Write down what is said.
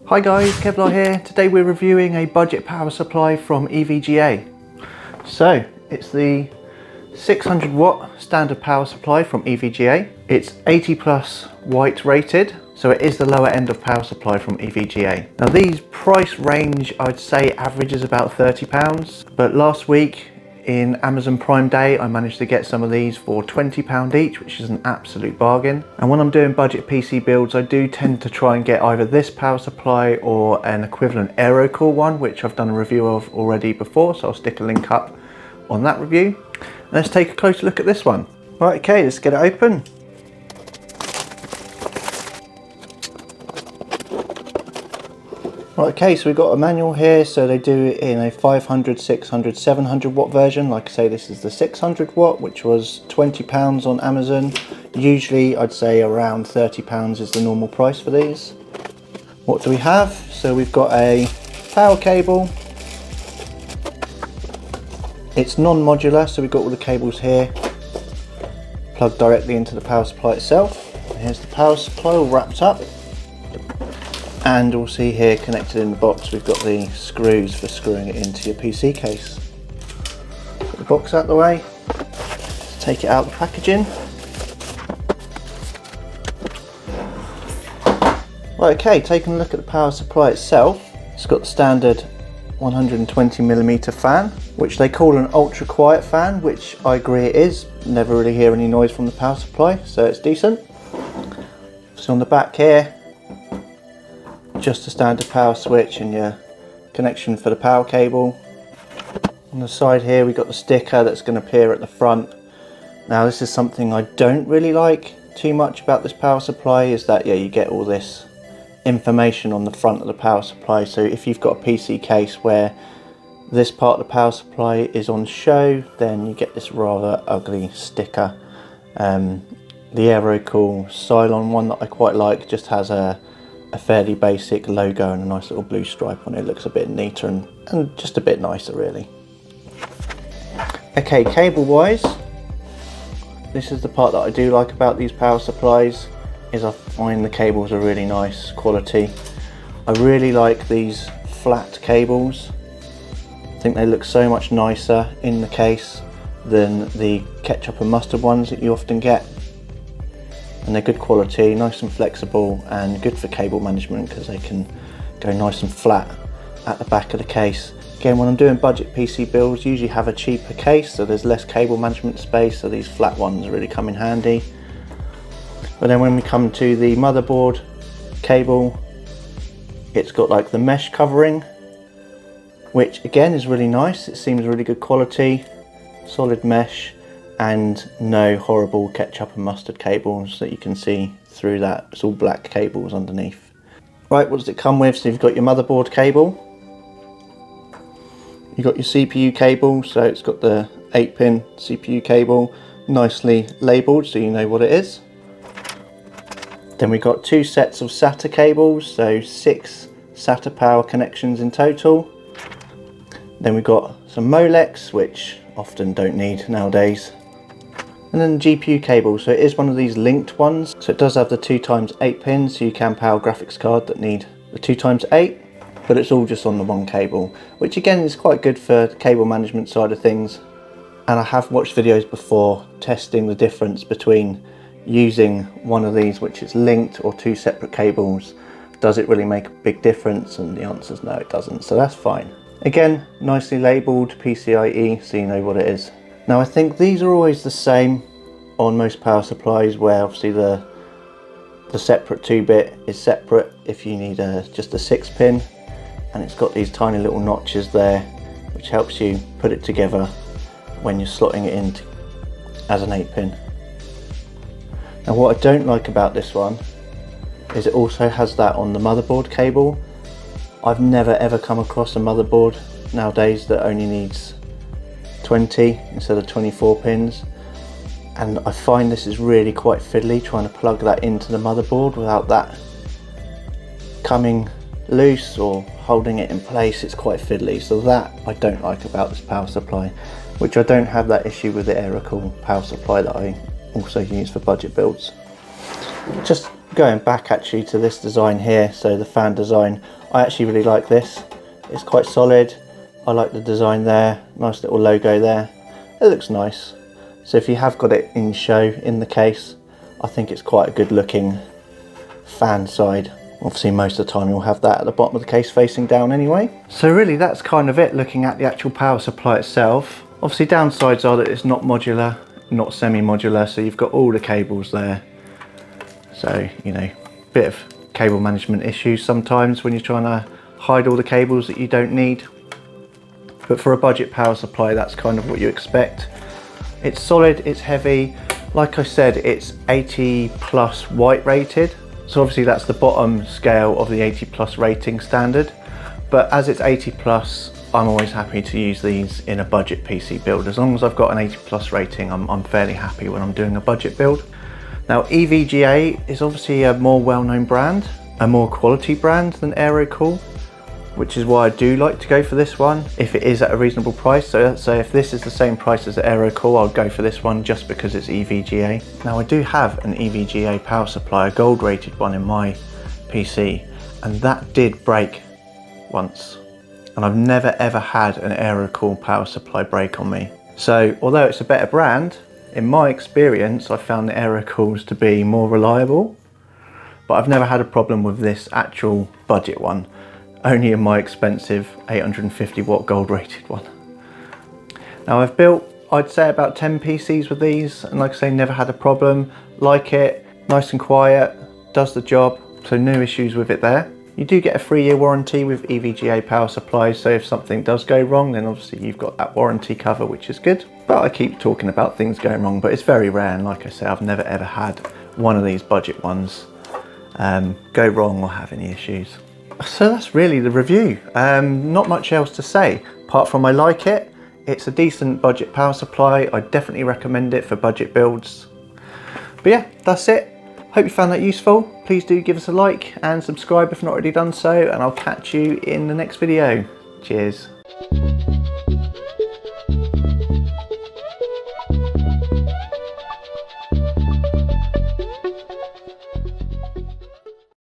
Hi guys, KevLar here. Today we're reviewing a budget power supply from EVGA. So it's the 600 watt standard power supply from EVGA. It's 80 plus white rated, so it is the lower end of power supply from EVGA. Now these price range, I'd say average is about £30, but last week in Amazon Prime Day I managed to get some of these for £20 each, which is an absolute bargain. And when I'm doing budget PC builds, I do tend to try and get either this power supply or an equivalent AeroCool one, which I've done a review of already before, so I'll stick a link up on that review. Let's take a closer look at this one. Right, okay, let's get it open. Right, okay, so we've got a manual here, so they do it in a 500, 600, 700 watt version. Like I say, this is the 600 watt, which was £20 on Amazon. Usually I'd say around £30 is the normal price for these. What do we have? So we've got a power cable. It's non-modular, so we've got all the cables here plugged directly into the power supply itself. And here's the power supply all wrapped up. And we'll see here connected in the box, we've got the screws for screwing it into your PC case. Put the box out the way, take it out of the packaging. Right, okay, taking a look at the power supply itself, it's got the standard 120mm fan, which they call an ultra quiet fan, which I agree it is. Never really hear any noise from the power supply, so it's decent. So on the back here, just a standard power switch and your connection for the power cable. On the side here we've got the sticker that's going to appear at the front. Now this is something I don't really like too much about this power supply, is that you get all this information on the front of the power supply. So if you've got a PC case where this part of the power supply is on show, then you get this rather ugly sticker. The AeroCool Cylon one that I quite like just has a fairly basic logo and a nice little blue stripe on it. It looks a bit neater and just a bit nicer really. Okay, cable wise, this is the part that I do like about these power supplies, is I find the cables are really nice quality. I really like these flat cables. I think they look so much nicer in the case than the ketchup and mustard ones that you often get. And they're good quality, nice and flexible, and good for cable management because they can go nice and flat at the back of the case. Again, when I'm doing budget PC builds, usually have a cheaper case so there's less cable management space, so these flat ones really come in handy. But then when we come to the motherboard cable, it's got like the mesh covering, which again is really nice. It seems really good quality, solid mesh, and no horrible ketchup and mustard cables that you can see through that. It's all black cables underneath. Right, what does it come with? So you've got your motherboard cable, you've got your CPU cable, so it's got the 8-pin CPU cable, nicely labelled so you know what it is. Then we've got 2 sets of SATA cables, so 6 SATA power connections in total. Then we've got some Molex, which often don't need nowadays. And then the GPU cable, so it is one of these linked ones, so it does have the 2x8 pins, so you can power graphics card that need the 2x8, but it's all just on the one cable, which again is quite good for the cable management side of things. And I have watched videos before testing the difference between using one of these which is linked or 2 separate cables. Does it really make a big difference? And the answer is no, it doesn't, so that's fine. Again, nicely labelled PCIe, so you know what it is. Now I think these are always the same on most power supplies, where obviously the separate 2-bit is separate if you need just a 6-pin, and it's got these tiny little notches there which helps you put it together when you're slotting it in as an 8-pin. Now what I don't like about this one is it also has that on the motherboard cable. I've never ever come across a motherboard nowadays that only needs 20 instead of 24 pins, and I find this is really quite fiddly trying to plug that into the motherboard without that coming loose or holding it in place. It's quite fiddly, so that I don't like about this power supply, which I don't have that issue with the AeroCool power supply that I also use for budget builds. Just Going back actually to this design here, so the fan design, I actually really like this. It's quite solid. I like the design there, nice little logo there. It looks nice. So if you have got it in show in the case, I think it's quite a good looking fan side. Obviously most of the time you'll have that at the bottom of the case facing down anyway. So really that's kind of it looking at the actual power supply itself. Obviously downsides are that it's not modular, not semi-modular, so you've got all the cables there. So, you know, bit of cable management issues sometimes when you're trying to hide all the cables that you don't need. But for a budget power supply, that's kind of what you expect. It's solid, it's heavy. Like I said, it's 80 plus white rated. So obviously that's the bottom scale of the 80 plus rating standard. But as it's 80 plus, I'm always happy to use these in a budget PC build. As long as I've got an 80 plus rating, I'm fairly happy when I'm doing a budget build. Now EVGA is obviously a more well-known brand, a more quality brand than Aerocool, which is why I do like to go for this one if it is at a reasonable price. So let's say if this is the same price as Aerocool, I'll go for this one just because it's EVGA. Now I do have an EVGA power supply, a gold rated one in my PC, and that did break once. And I've never ever had an Aerocool power supply break on me. So although it's a better brand, in my experience, I found the Aerocools to be more reliable, but I've never had a problem with this actual budget one, only in my expensive 850 watt gold rated one. Now I've built, I'd say about 10 PCs with these, and like I say, never had a problem. Like it, nice and quiet, does the job, so no issues with it there. You do get a 3-year warranty with EVGA power supplies, so if something does go wrong, then obviously you've got that warranty cover, which is good. But I keep talking about things going wrong, but it's very rare, and like I say, I've never ever had one of these budget ones go wrong or have any issues. So that's really the review. Not much else to say, apart from I like it. It's a decent budget power supply. I definitely recommend it for budget builds. But yeah, that's it. Hope you found that useful. Please do give us a like and subscribe if not already done so, and I'll catch you in the next video. Cheers.